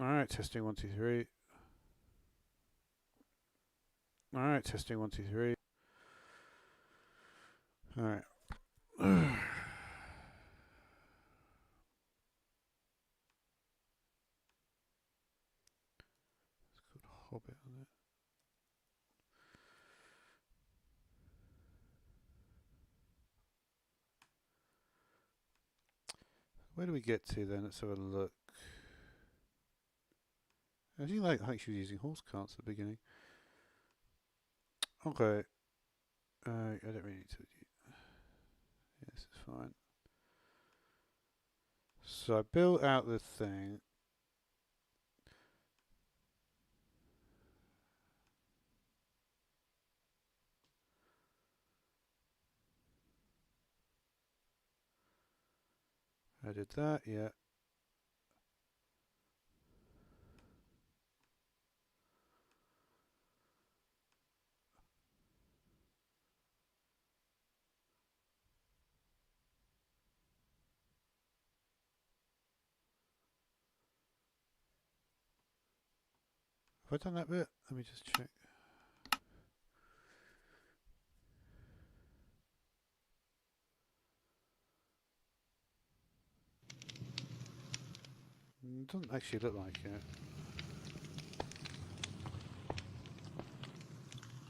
Alright, testing 1, 2, 3. Alright, testing 1, 2, 3. Alright. It's called Hobbit, isn't it? Where do we get to then? Let's have a look. I think she was using horse carts at the beginning. Okay. I don't really need to. Yeah, this is fine. So I built out the thing. I did that, yeah. Have I done that bit? Let me just check. It doesn't actually look like it.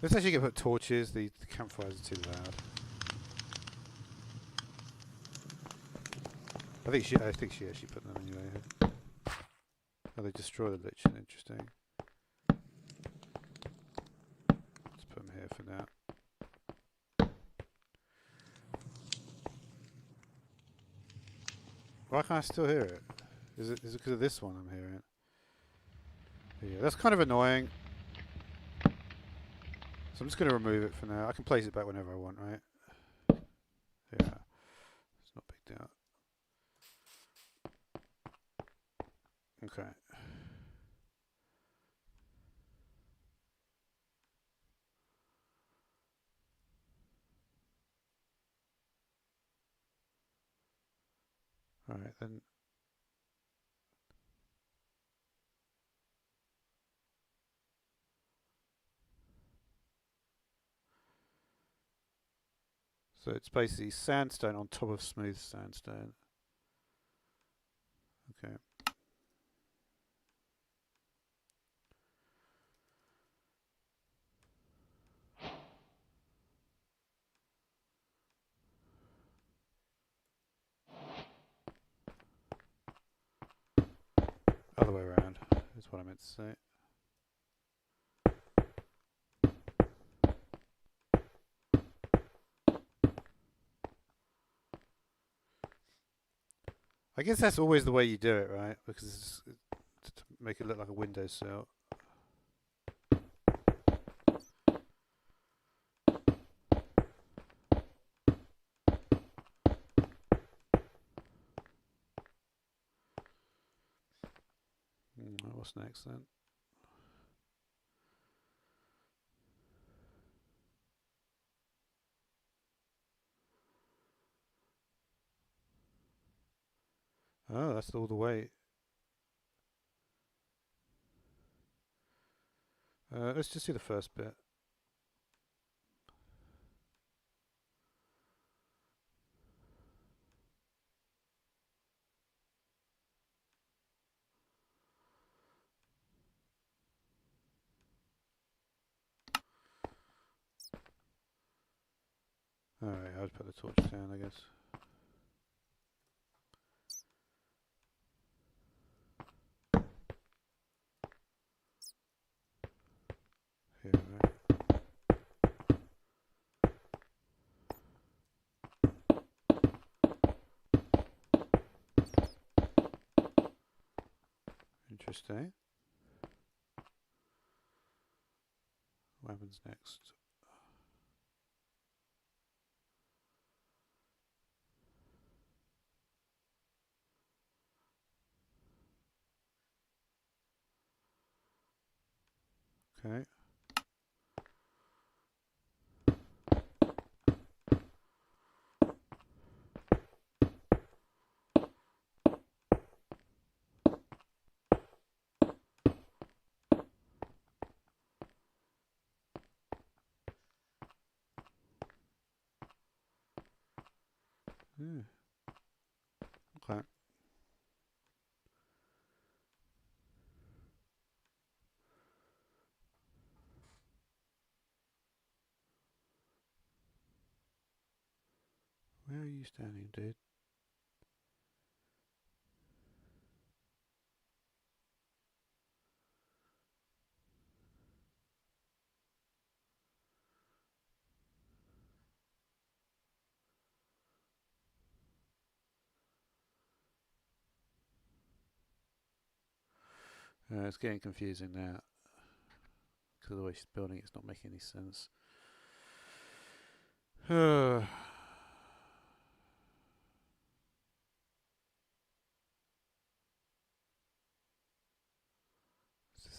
Let's actually put torches. The campfires are too loud. I think she actually put them anyway. Oh, they destroy the lichen. Interesting. Let's put them here for now. Why can't I still hear it? Is it because of this one I'm hearing? Yeah, that's kind of annoying. So I'm just going to remove it for now. I can place it back whenever I want, right? Yeah. It's not a big deal. Okay. Alright, then. So it's basically sandstone on top of smooth sandstone. Okay. Other way around is what I meant to say. I guess that's always the way you do it, right? Because it's to make it look like a windowsill. What's next then? Oh, that's all the way. Let's just do the first bit. Alright, I'll put the torch down, I guess. Here, right. Interesting. What happens next? Okay. Yeah. Okay. Where are you standing, dude? It's getting confusing now because of the way she's building it's not making any sense. Let's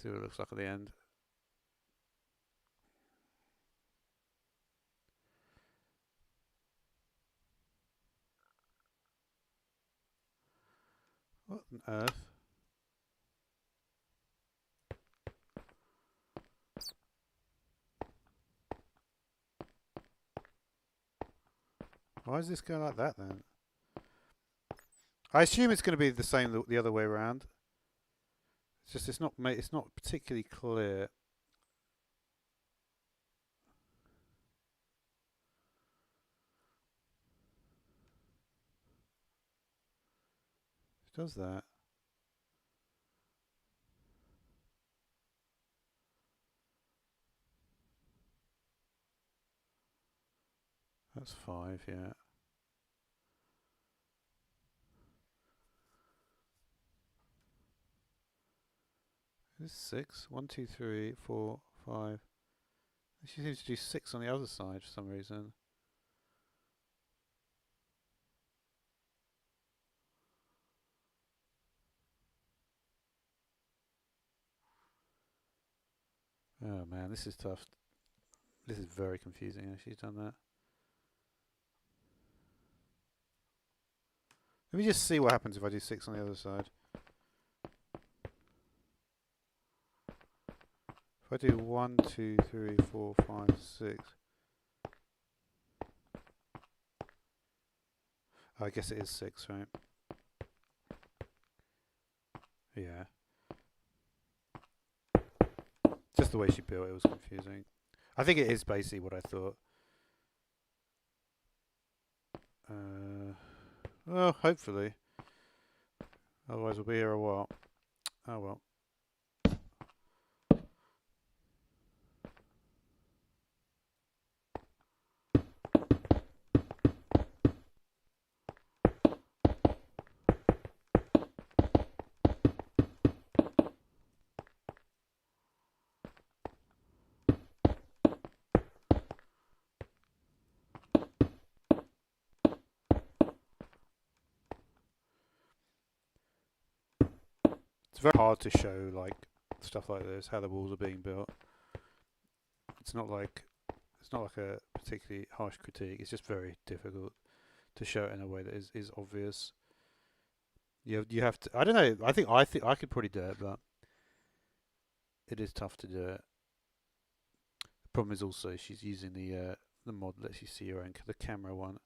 see what it looks like at the end. What on earth? Why does this go like that then? I assume it's going to be the same the other way around. It's just it's not particularly clear. It does that. That's 5, yeah. This is 6. 1, 2, 3, 4, 5. She seems to do 6 on the other side for some reason. Oh man, this is tough. This is very confusing how she's done that. Let me just see what happens if I do 6 on the other side. If I do 1, 2, 3, 4, 5, 6. I guess it is 6, right? Yeah. Just the way she built it was confusing. I think it is basically what I thought. Well, hopefully. Otherwise we'll be here a while. Oh well. It's very hard to show like stuff like this, how the walls are being built. It's not like a particularly harsh critique. It's just very difficult to show it in a way that is obvious. You have to. I don't know. I think I could probably do it, but it is tough to do it. The problem is also she's using the mod that lets you see your own the camera one.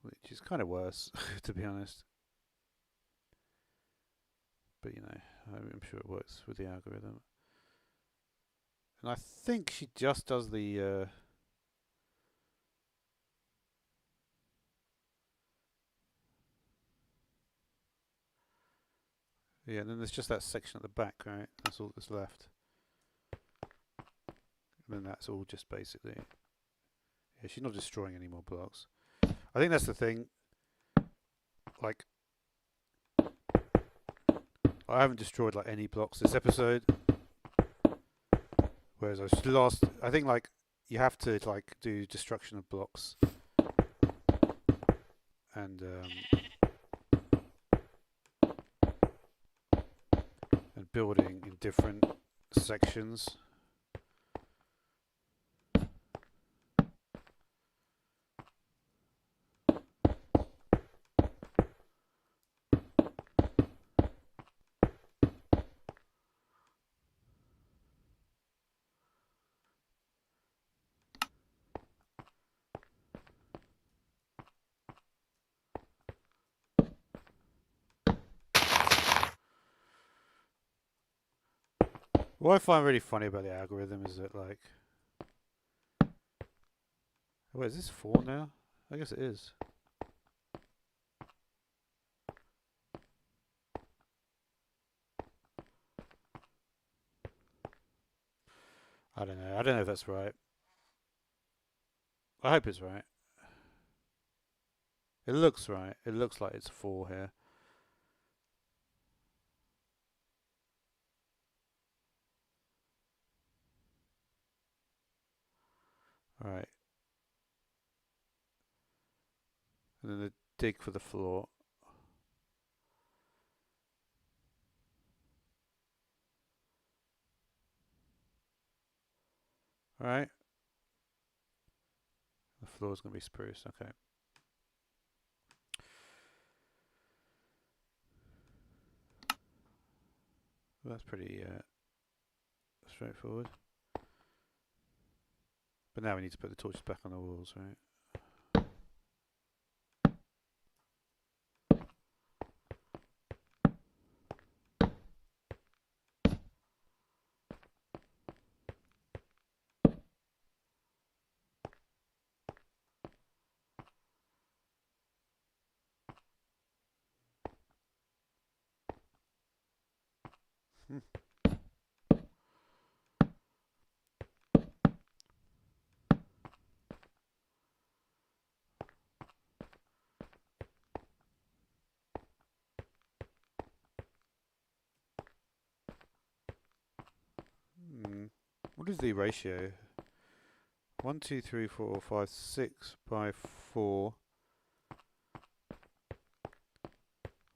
Which is kind of worse, to be honest. But you know, I'm sure it works with the algorithm. And I think she just does the. Yeah, and then there's just that section at the back, right? That's all that's left. And then that's all just basically. Yeah, she's not destroying any more blocks. I think that's the thing. Like, I haven't destroyed like any blocks this episode. Whereas I think like you have to like do destruction of blocks and building in different sections. What I find really funny about the algorithm is that, like, wait, is this 4 now? I guess it is. I don't know. I don't know if that's right. I hope it's right. It looks right. It looks like it's 4 here. Alright. And then the dig for the floor. Alright. The floor's going to be spruce. Okay. Well, that's pretty straightforward. But now we need to put the torches back on the walls, right? What is the ratio? 1, 2, 3, 4, 5, 6 by 4.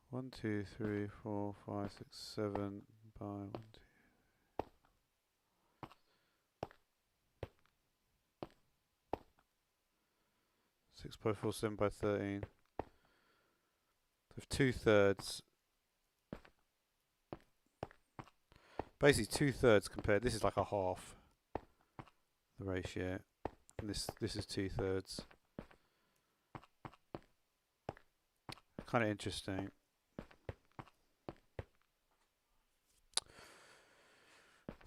1, 2, 3, 4, 5, 6, 7 by 1, 2. 6 by 4, 7 by 13. So if 2/3. Basically 2/3 compared. This is like a half. The ratio. And this is 2/3. Kind of interesting.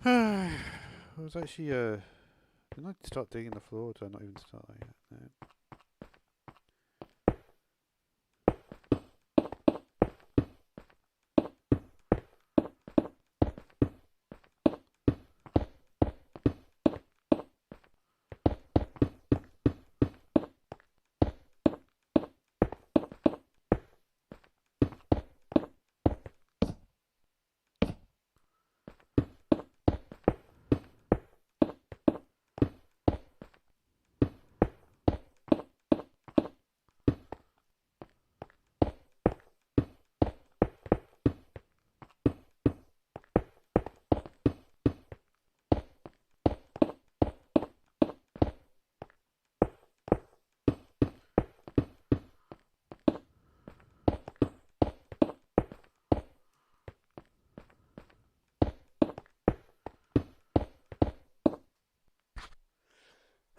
I was actually didn't I start digging the floor? Did I not even start that yet? No.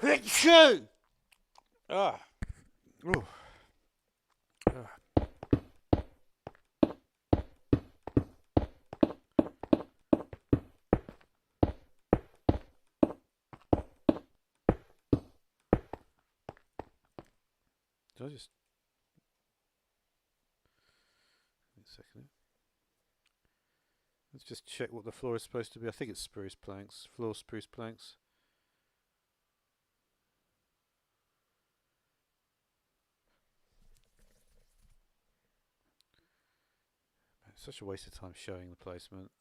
Achoo! Ah. Ooh. Ah. Did I just... Wait a second. Let's just check what the floor is supposed to be. I think it's spruce planks. Floor spruce planks. It's such a waste of time showing the placement.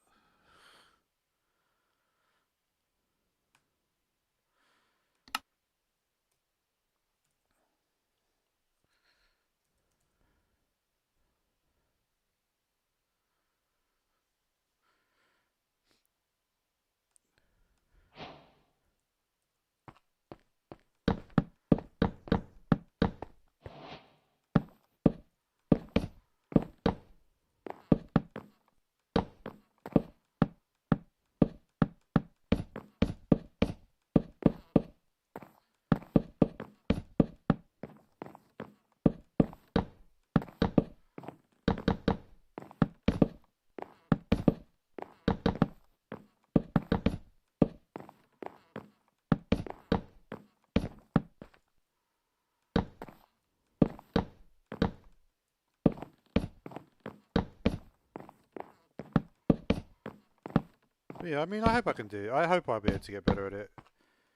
Yeah, I mean, I hope I can do it. I hope I'll be able to get better at it.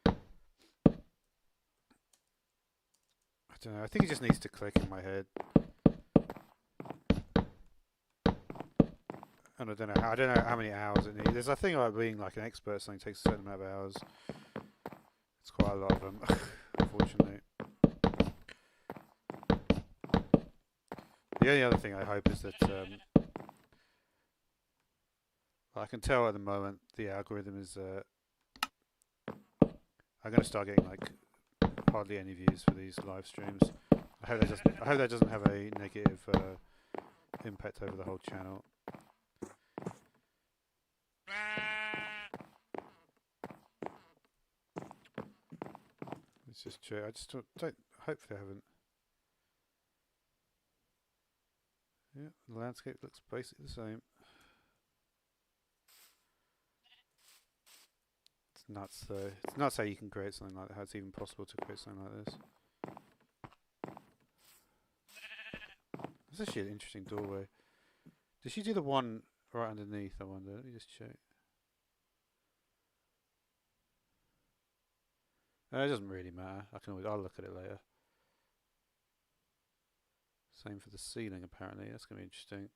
I don't know. I think it just needs to click in my head. And I don't know. I don't know how many hours it needs. There's a thing about being like an expert. Something takes a certain amount of hours. It's quite a lot of them, unfortunately. The only other thing I hope is that I can tell at the moment the algorithm is. I'm going to start getting like hardly any views for these live streams. I hope that doesn't have a negative impact over the whole channel. Let's just check. I just don't. Hopefully, I haven't. Yeah, the landscape looks basically the same. It's nuts, though. It's nuts how you can create something like that. How it's even possible to create something like this. It's actually an interesting doorway. Did she do the one right underneath? I wonder. Let me just check. It doesn't really matter. I'll look at it later. Same for the ceiling, apparently. That's going to be interesting.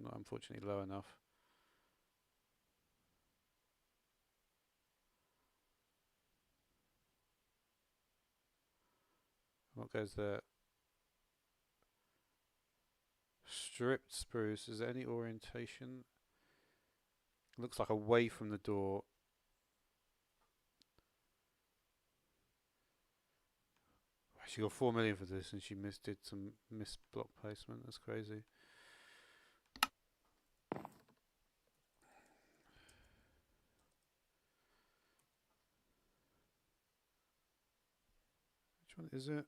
Not unfortunately low enough. What goes there? Stripped spruce. Is there any orientation? Looks like away from the door. She got 4 million for this, and she did some missed block placement. That's crazy. Which one is it?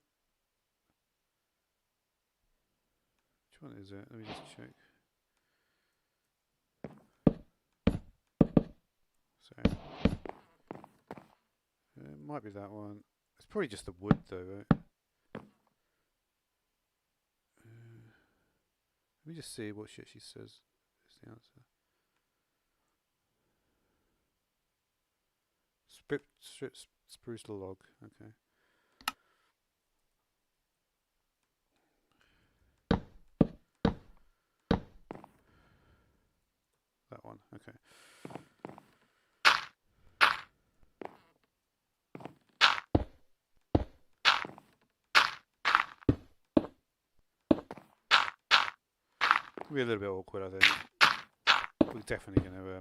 Which one is it? Let me just check. Sorry. It might be that one. It's probably just the wood, though, right? Let me just see what shit she says is the answer. Strip spruce log. Okay. That one. Okay. It'll be a little bit awkward, I think. We're definitely going to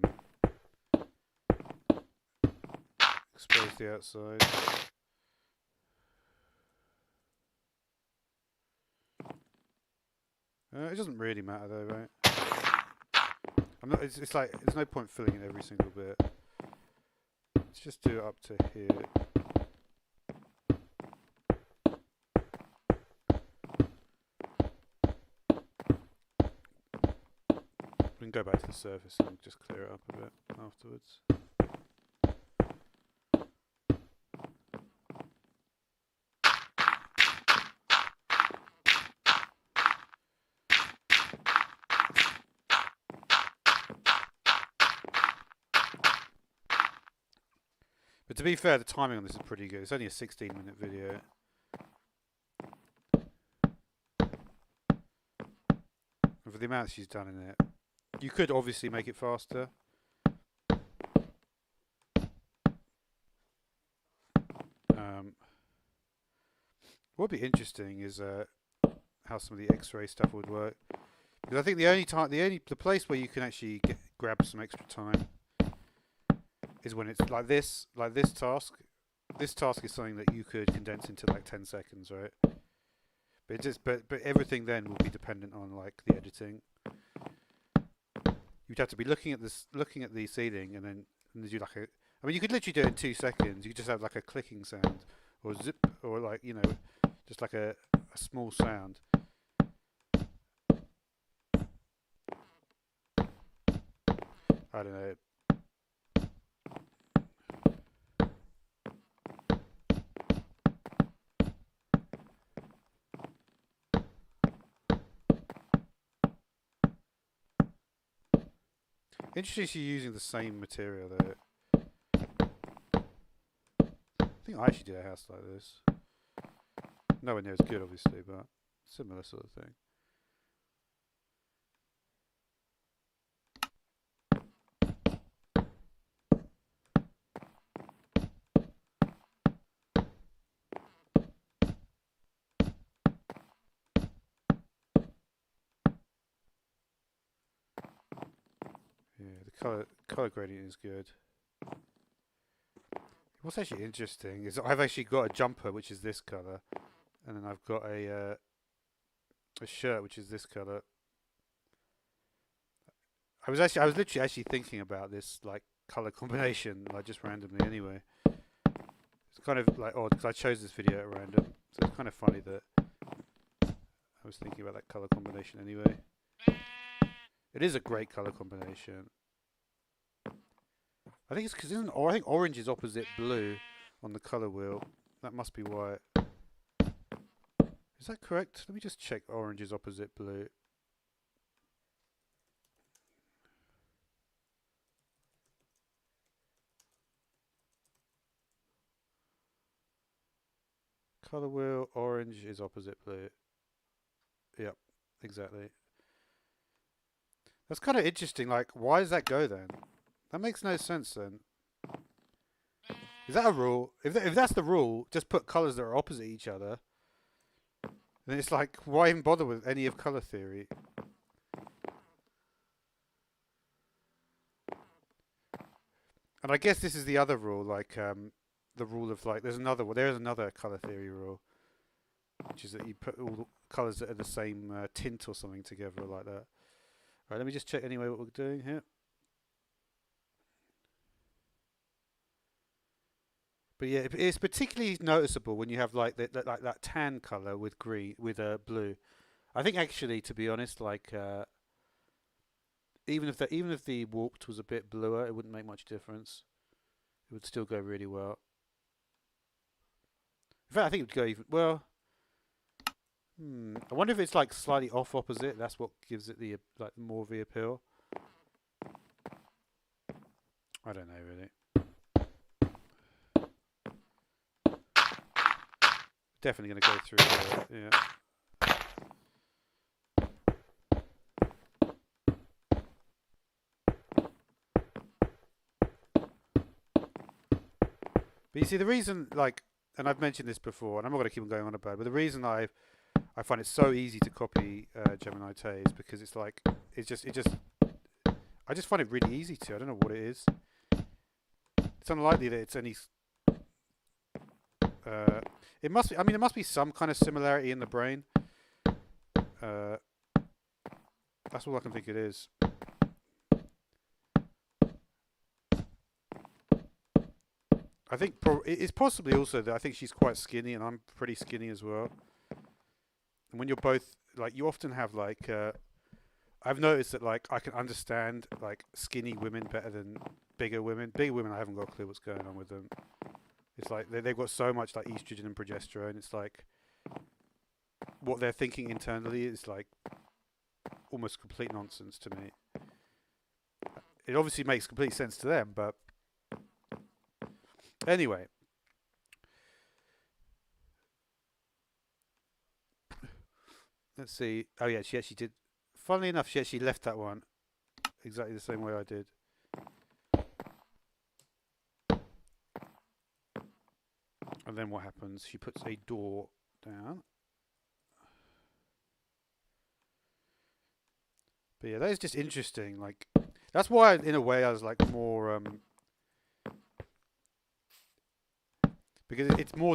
expose the outside. It doesn't really matter though, right? It's like there's no point filling in every single bit. Let's just do it up to here. We can go back to the surface and just clear it up a bit afterwards. But to be fair, the timing on this is pretty good. It's only a 16-minute video. And for the amount she's done in it, you could obviously make it faster. What would be interesting is how some of the X-ray stuff would work. Because I think the place where you can actually grab some extra time is when it's like this task. This task is something that you could condense into like 10 seconds, right? But everything then will be dependent on like the editing. You'd have to be looking at the ceiling, and then do like a. I mean, you could literally do it in 2 seconds. You could just have like a clicking sound, or zip, or like just like a small sound. I don't know. Interesting she's using the same material though. I think I actually did a house like this. Nowhere near as good obviously, but similar sort of thing. Yeah, the colour gradient is good. What's actually interesting is I've actually got a jumper which is this colour, and then I've got a shirt which is this colour. I was literally actually thinking about this like colour combination like just randomly anyway. It's kind of like odd because I chose this video at random, so it's kind of funny that I was thinking about that colour combination anyway. It is a great colour combination. I think it's because I think orange is opposite blue on the colour wheel. That must be why. Is that correct? Let me just check. Orange is opposite blue. Colour wheel, orange is opposite blue. Yep, exactly. That's kind of interesting. Like, why does that go then? That makes no sense then. Is that a rule? If that's the rule, just put colours that are opposite each other. Then it's like, why even bother with any of colour theory? And I guess this is the other rule, like the rule of like, there is another colour theory rule, which is that you put all the colours that are the same tint or something together like that. Right, let me just check anyway what we're doing here. But yeah, it's particularly noticeable when you have like that tan colour with green with blue. I think actually, to be honest, like even if the warped was a bit bluer, it wouldn't make much difference. It would still go really well. In fact, I think it would go even well. I wonder if it's like slightly off opposite. That's what gives it the like more of the appeal. I don't know really. Definitely going to go through here. Yeah. But you see, the reason, like, and I've mentioned this before, and I'm not going to keep on going on about it, but the reason I find it so easy to copy Geminitay is because it's like, I just find it really easy to. I don't know what it is. It's unlikely that it's any. It must be. I mean, there must be some kind of similarity in the brain. That's all I can think it is. I think it's possibly also that I think she's quite skinny and I'm pretty skinny as well. And when you're both like, you often have like, I've noticed that like I can understand like skinny women better than bigger women. Bigger women, I haven't got a clue what's going on with them. It's like they've got so much like estrogen and progesterone. It's like what they're thinking internally is like almost complete nonsense to me. It obviously makes complete sense to them, but anyway. Let's see. Oh yeah, she actually did. Funnily enough, she actually left that one exactly the same way I did. And then what happens? She puts a door down. But yeah, that is just interesting. Like, that's why, in a way, I was like more because it's more.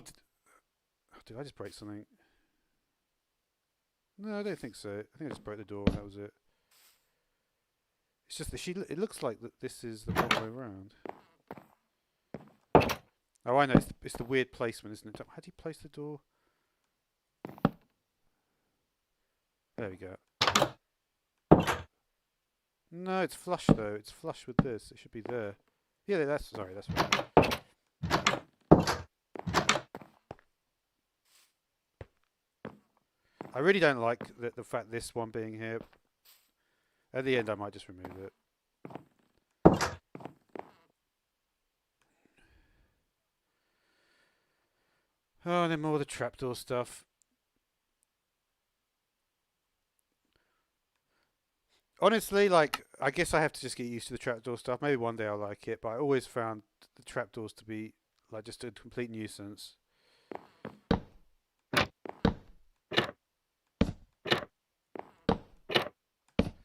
Did I just break something? No, I don't think so. I think I just broke the door and that was it. It's just that it looks like that this is the wrong way around. Oh, I know. It's the weird placement, isn't it? How do you place the door? There we go. No, it's flush though. It's flush with this. It should be there. Yeah, that's right. I really don't like the fact this one being here. At the end, I might just remove it. Oh, and then more of the trapdoor stuff. Honestly, like, I guess I have to just get used to the trapdoor stuff. Maybe one day I'll like it, but I always found the trapdoors to be like just a complete nuisance.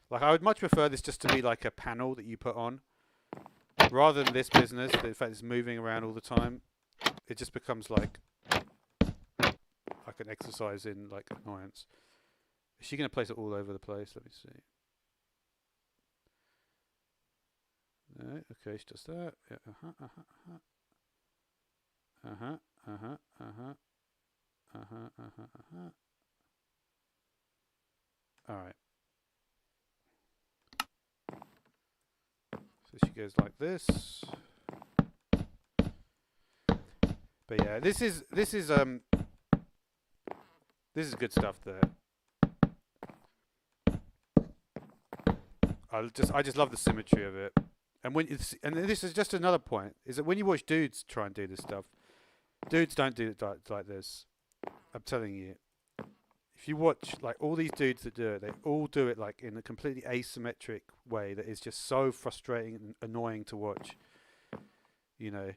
Like, I would much prefer this just to be like a panel that you put on, rather than this business that in fact is moving around all the time. It just becomes like an exercise in like annoyance. Is she going to place it all over the place? Let me see. No, okay, she does that. Yeah, All right. So she goes like this. But yeah, this is good stuff there. I just love the symmetry of it. And this is just another point, is that when you watch dudes try and do this stuff, dudes don't do it like this. I'm telling you. If you watch like all these dudes that do it, they all do it like in a completely asymmetric way that is just so frustrating and annoying to watch. You know,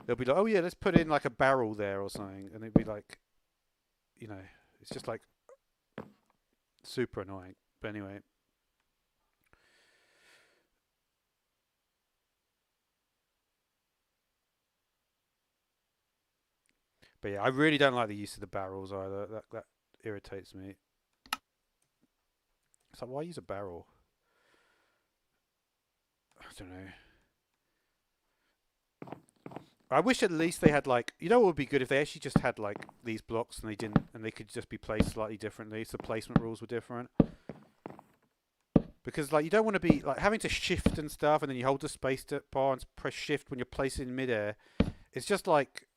they'll be like, "Oh yeah, let's put in like a barrel there or something," and it'd be like, you know, it's just like super annoying. But anyway. But yeah, I really don't like the use of the barrels either. That irritates me. It's like, why use a barrel? I don't know. I wish at least they had like, you know what would be good if they actually just had like these blocks and they could just be placed slightly differently, so placement rules were different. Because like you don't want to be like having to shift and stuff, and then you hold the space bar and press shift when you're placing in midair. It's just like,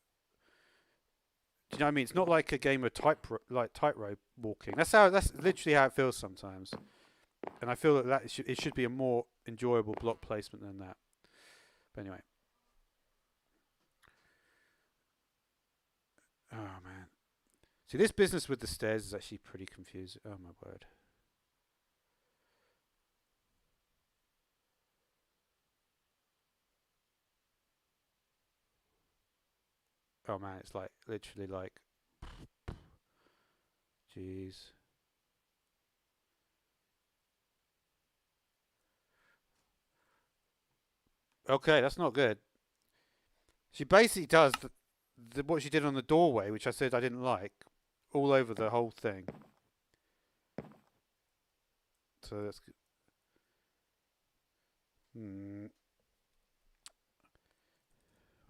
do you know what I mean? It's not like a game of tightrope walking. That's literally how it feels sometimes. And I feel that it should be a more enjoyable block placement than that. But anyway. Oh man. See, this business with the stairs is actually pretty confusing. Oh my word. Oh man, it's like literally like, jeez. Okay, that's not good. She basically does what she did on the doorway, which I said I didn't like, all over the whole thing. So that's good.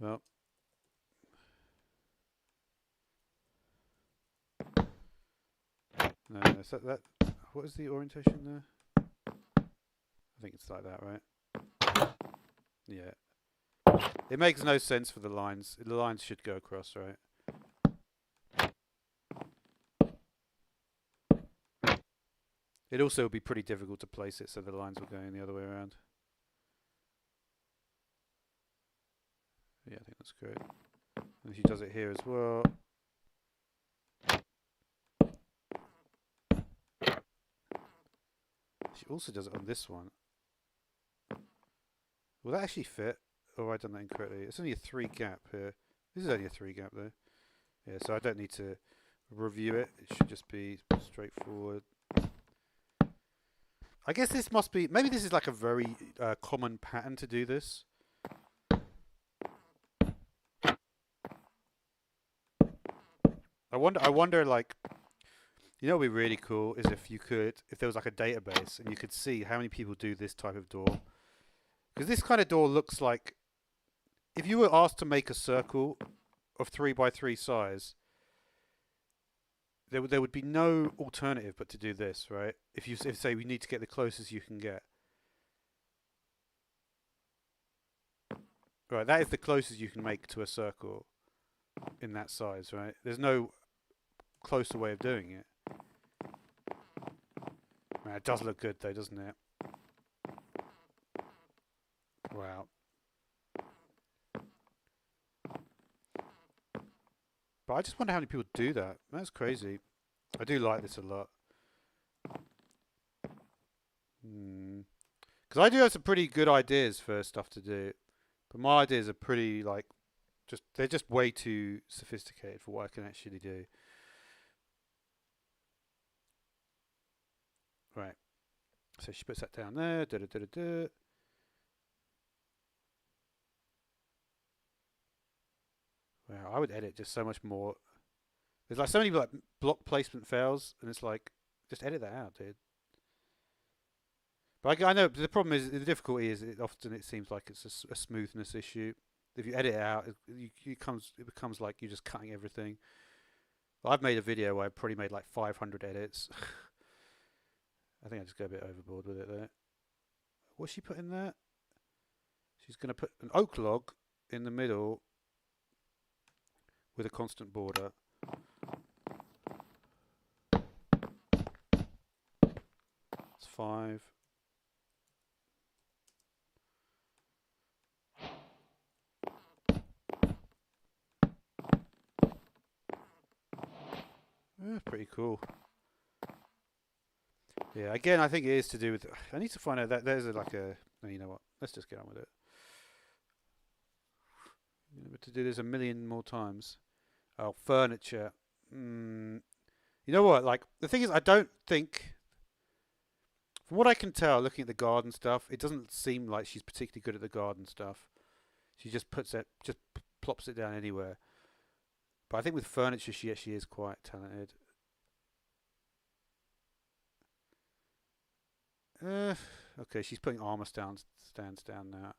Well, no, is that. What is the orientation there? I think it's like that, right? Yeah. It makes no sense for the lines. The lines should go across, right? It also would be pretty difficult to place it so the lines were going the other way around. Yeah, I think that's great. And she does it here as well. She also does it on this one. Will that actually fit? Or have I done that incorrectly? It's only a 3 gap here. This is only a 3 gap though. Yeah, so I don't need to review it. It should just be straightforward. I guess this must be, maybe this is like a very common pattern to do this. I wonder like, you know what would be really cool is if there was like a database and you could see how many people do this type of door. Because this kind of door looks like, if you were asked to make a circle of 3x3 size, there would be no alternative but to do this, right? If say we need to get the closest you can get. Right, that is the closest you can make to a circle in that size, right? There's no closer way of doing it. Man, it does look good though, doesn't it? Wow. But I just wonder how many people do that. That's crazy. I do like this a lot. Because I do have some pretty good ideas for stuff to do. But my ideas are pretty, like, they're just way too sophisticated for what I can actually do. Right. So she puts that down there. Da, da, da, da, da. Wow, I would edit just so much more. There's like so many like block placement fails, and it's like, just edit that out, dude. But I know the problem is the difficulty is it seems like it's a smoothness issue. If you edit it out, it becomes like you're just cutting everything. I've made a video where I probably made like 500 edits. I think I just go a bit overboard with it there. What's she put in there? She's going to put an oak log in the middle with a constant border. It's 5. Pretty cool. Yeah, again, I think it is to do with. I need to find out that there's like a. No, you know what? Let's just get on with it. To do this a million more times. Oh, furniture. You know what? Like the thing is, I don't think. From what I can tell, looking at the garden stuff, it doesn't seem like she's particularly good at the garden stuff. She just plops it down anywhere. But I think with furniture, she actually is quite talented. Okay, she's putting armor stands down now.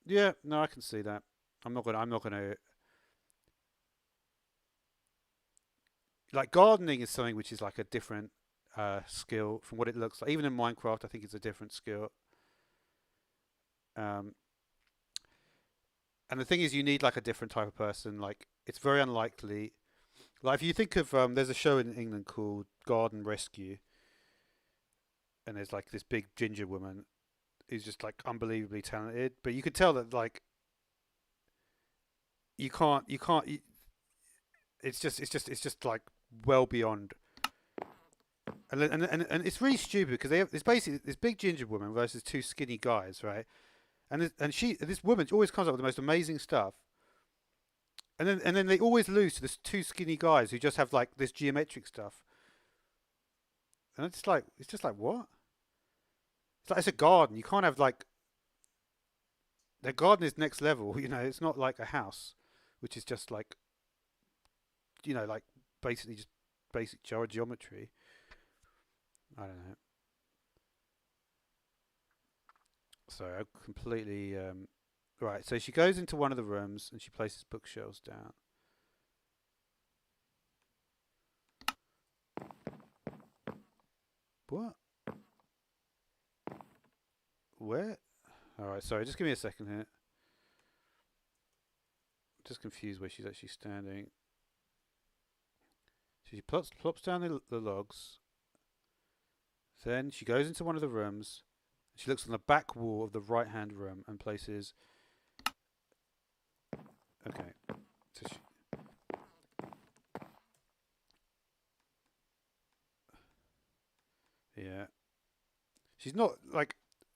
Yeah, no, I can see that. I'm not gonna. Like gardening is something which is like a different skill from what it looks like. Even in Minecraft, I think it's a different skill. And the thing is, you need like a different type of person. Like it's very unlikely. Like if you think of there's a show in England called Garden Rescue, and there's like this big ginger woman who's just like unbelievably talented, but you could tell that like you can't. It's just like well beyond. And it's really stupid because it's basically this big ginger woman versus two skinny guys, right? And this woman always comes up with the most amazing stuff. And then they always lose to this two skinny guys who just have like this geometric stuff. And it's just like what? It's like it's a garden. You can't have like their garden is next level. You know, it's not like a house, which is just like like basically just basic geometry. I don't know. Sorry, I completely. Right, so she goes into one of the rooms and she places bookshelves down. What? Where? Alright, sorry, just give me a second here. I'm just confused where she's actually standing. She plops down the logs. Then she goes into one of the rooms. She looks on the back wall of the right-hand room and places. Okay. So yeah. She's not like.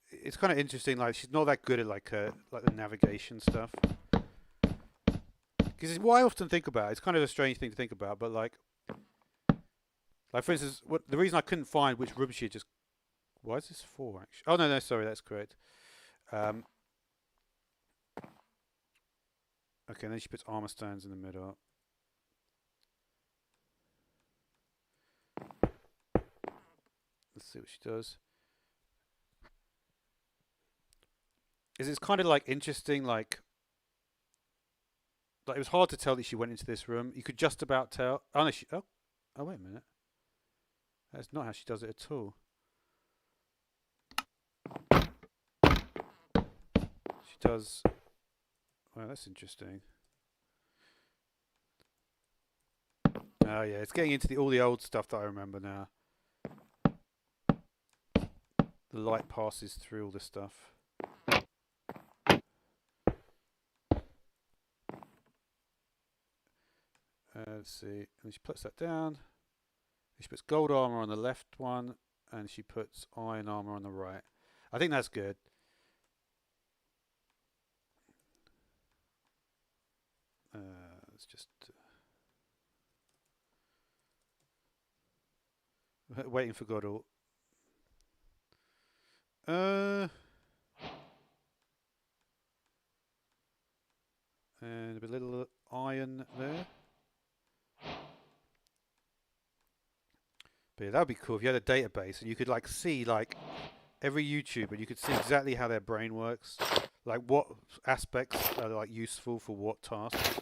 It's kind of interesting. Like she's not that good at like the navigation stuff. Because what I often think about, it's kind of a strange thing to think about, but like for instance, the reason I couldn't find which room she had just. Why is this 4 actually? Oh no, sorry, that's correct. Okay, and then she puts armor stands in the middle. Let's see what she does. It's kind of like interesting, like it was hard to tell that she went into this room. You could just about tell. Oh no, oh wait a minute. That's not how she does it at all. She does. Well, that's interesting. Oh yeah, it's getting into all the old stuff that I remember now. The light passes through all this stuff. Let's see. And she puts that down. She puts gold armor on the left one, and she puts iron armor on the right. I think that's good. Let's just waiting for Godel. And a little iron there. But yeah, that would be cool if you had a database and you could like see like every YouTuber, you could see exactly how their brain works, like what aspects are like useful for what tasks.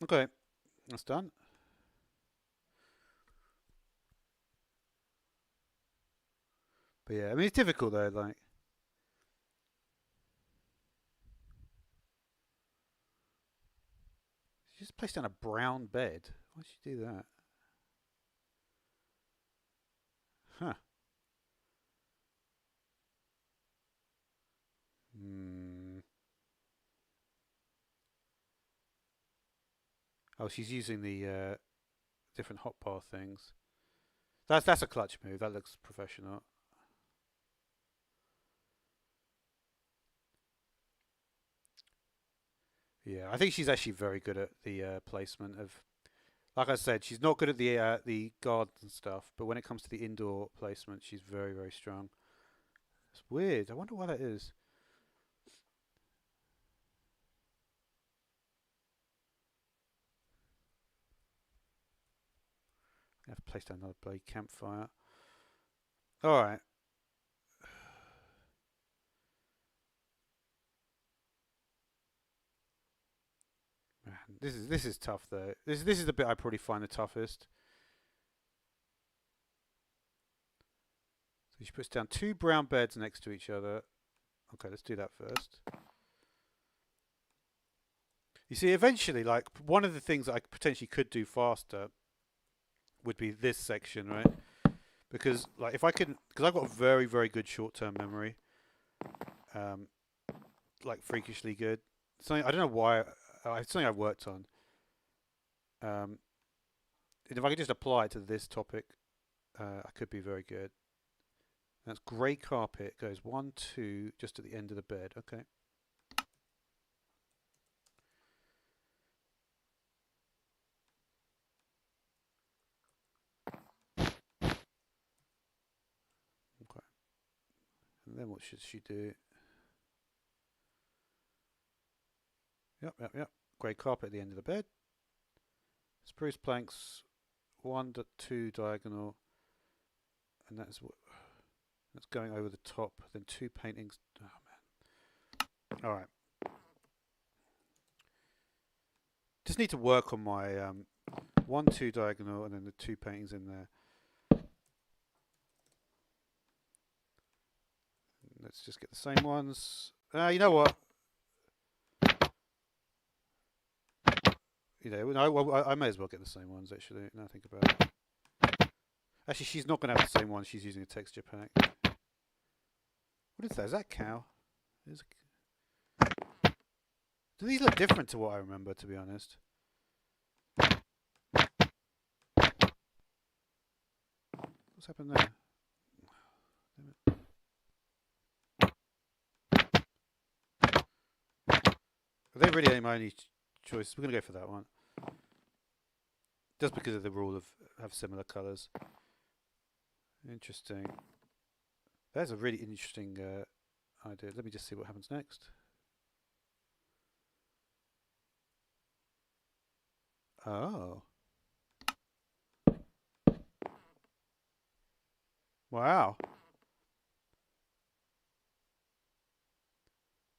Okay, that's done. But yeah, I mean it's difficult though. Like, she just placed down a brown bed. Why did she do that? Huh. Oh, she's using the different hotbar things. That's a clutch move. That looks professional. Yeah, I think she's actually very good at the placement of. Like I said, she's not good at the guards and stuff, but when it comes to the indoor placement, she's very, very strong. It's weird. I wonder why that is. I have to place down another bloody campfire. All right. Man, this is tough though. This is the bit I probably find the toughest. So she puts down 2 brown beds next to each other. Okay, let's do that first. You see, eventually, like one of the things that I potentially could do faster would be this section, right? Because like if I can, because I've got a very, very good short-term memory, like freakishly good. Something I don't know why. It's something I've worked on. And if I could just apply it to this topic, I could be very good. That's grey carpet. Goes 1, 2, just at the end of the bed. Okay. Okay. And then what should she do? Yep. Grey carpet at the end of the bed. Spruce planks 1 to 2 diagonal, and that's going over the top. Then 2 paintings. Oh man. All right. Just need to work on my 1, 2 diagonal, and then the 2 paintings in there. Let's just get the same ones. You know what? You know, no, well, I may as well get the same ones actually. Now I think about it. Actually, she's not going to have the same ones. She's using a texture pack. What is that? Is that cow? Do these look different to what I remember, to be honest? What's happened there? They really ain't my only choice. We're going to go for that one. Just because of the rule of have similar colours. Interesting. That's a really interesting idea. Let me just see what happens next. Oh. Wow.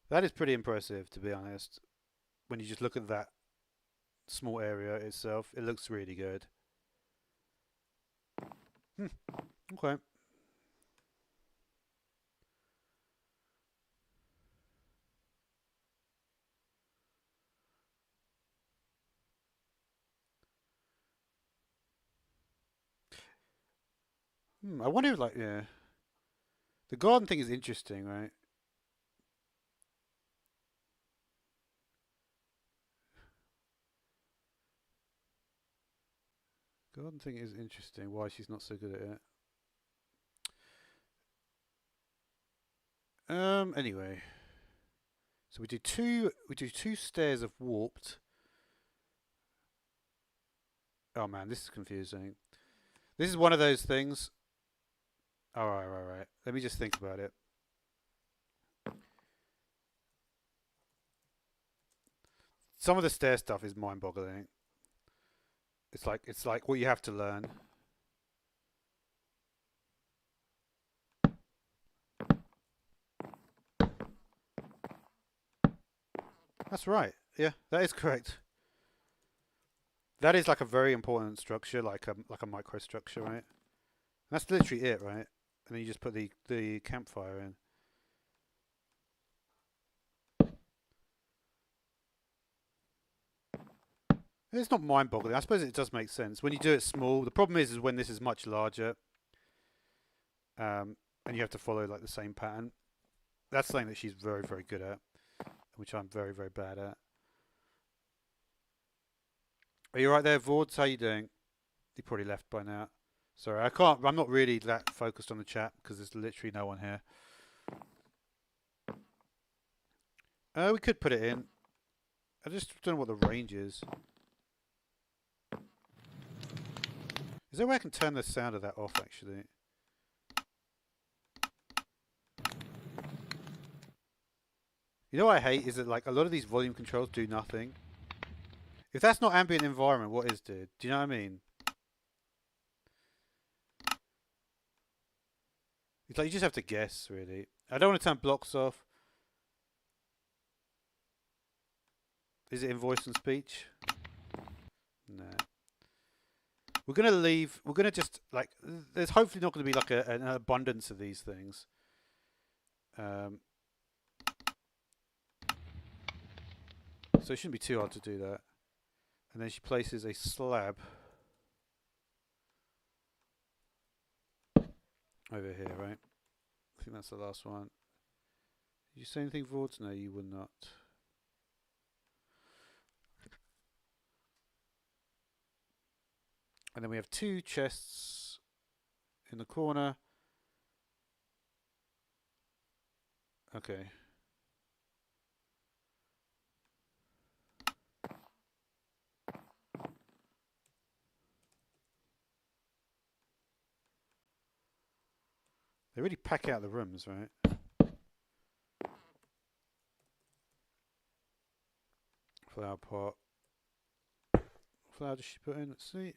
That is pretty impressive, to be honest. When you just look at that small area itself, it looks really good. Okay. I wonder if, like, yeah. The garden thing is interesting, right? Garden thing is interesting. Why she's not so good at it. Anyway. So we do two stairs of warped. Oh man, this is confusing. This is one of those things. Right. Let me just think about it. Some of the stair stuff is mind-boggling. It's like what you have to learn. That's right. Yeah, that is correct. That is like a very important structure, like a microstructure, right? That's literally it, right? And then you just put the campfire in. It's not mind-boggling. I suppose it does make sense when you do it small. The problem is when this is much larger, and you have to follow like the same pattern. That's something that she's very, very good at, which I'm very, very bad at. Are you right there, Vords? How you doing? You probably left by now. Sorry, I can't. I'm not really that focused on the chat because there's literally no one here. We could put it in. I just don't know what the range is. Is there a way I can turn the sound of that off, actually? You know what I hate is that like a lot of these volume controls do nothing. If that's not ambient environment, what is, dude? Do you know what I mean? It's like you just have to guess, really. I don't want to turn blocks off. Is it in voice and speech? No. We're going to leave. We're going to just, like, there's hopefully not going to be, like, an abundance of these things. So it shouldn't be too hard to do that. And then she places a slab over here, right? I think that's the last one. Did you say anything, Vords? No, you would not. And then we have two chests in the corner. Okay. They really pack out the rooms, right? Flower pot. What flower does she put in? Let's see.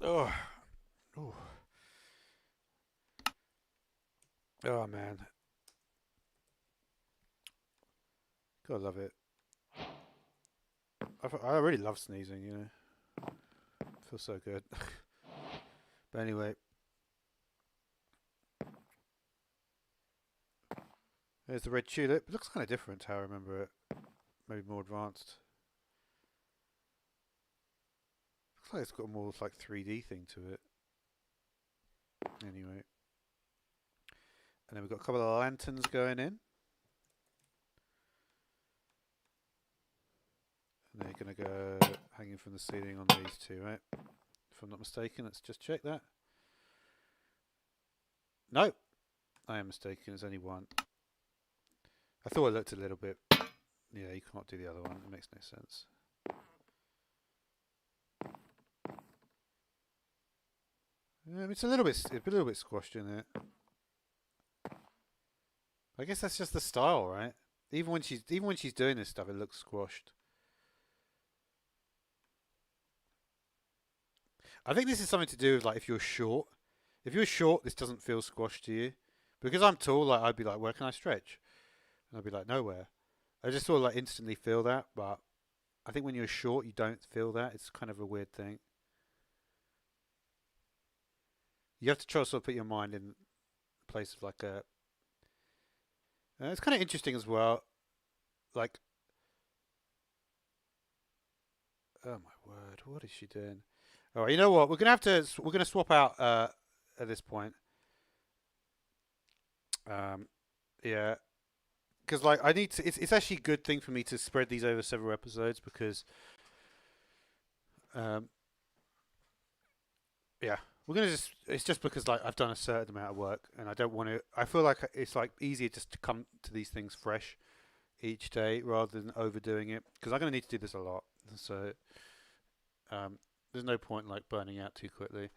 Oh. Oh. Oh man. God, I love it. I really love sneezing, you know. It feels so good. But anyway. There's the red tulip. It looks kind of different how I remember it. Maybe more advanced. Looks like it's got a more like 3D thing to it. Anyway. And then we've got a couple of lanterns going in. And they're going to go hanging from the ceiling on these two, right? If I'm not mistaken, let's just check that. No, I am mistaken. There's only one. I thought it looked a little bit. Yeah, you can't do the other one. It makes no sense. It's a little bit squashed in there. I guess that's just the style, right? Even when she's doing this stuff, it looks squashed. I think this is something to do with like if you're short. If you're short, this doesn't feel squashed to you. Because I'm tall, like I'd be like, where can I stretch? And I'd be like, nowhere. I just sort of like instantly feel that, but I think when you're short, you don't feel that. It's kind of a weird thing. You have to try to sort of put your mind in place of like a. It's kind of interesting as well. Like, oh my word, what is she doing? All right, you know what? We're gonna swap out at this point. Um, yeah, because like I need to. It's actually a good thing for me to spread these over several episodes because um, yeah, we're gonna just. It's just because like I've done a certain amount of work and I don't want to. I feel like it's like easier just to come to these things fresh each day rather than overdoing it because I'm gonna need to do this a lot. So um, there's no point like burning out too quickly.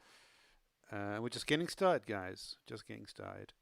We're just getting started, guys. Just getting started.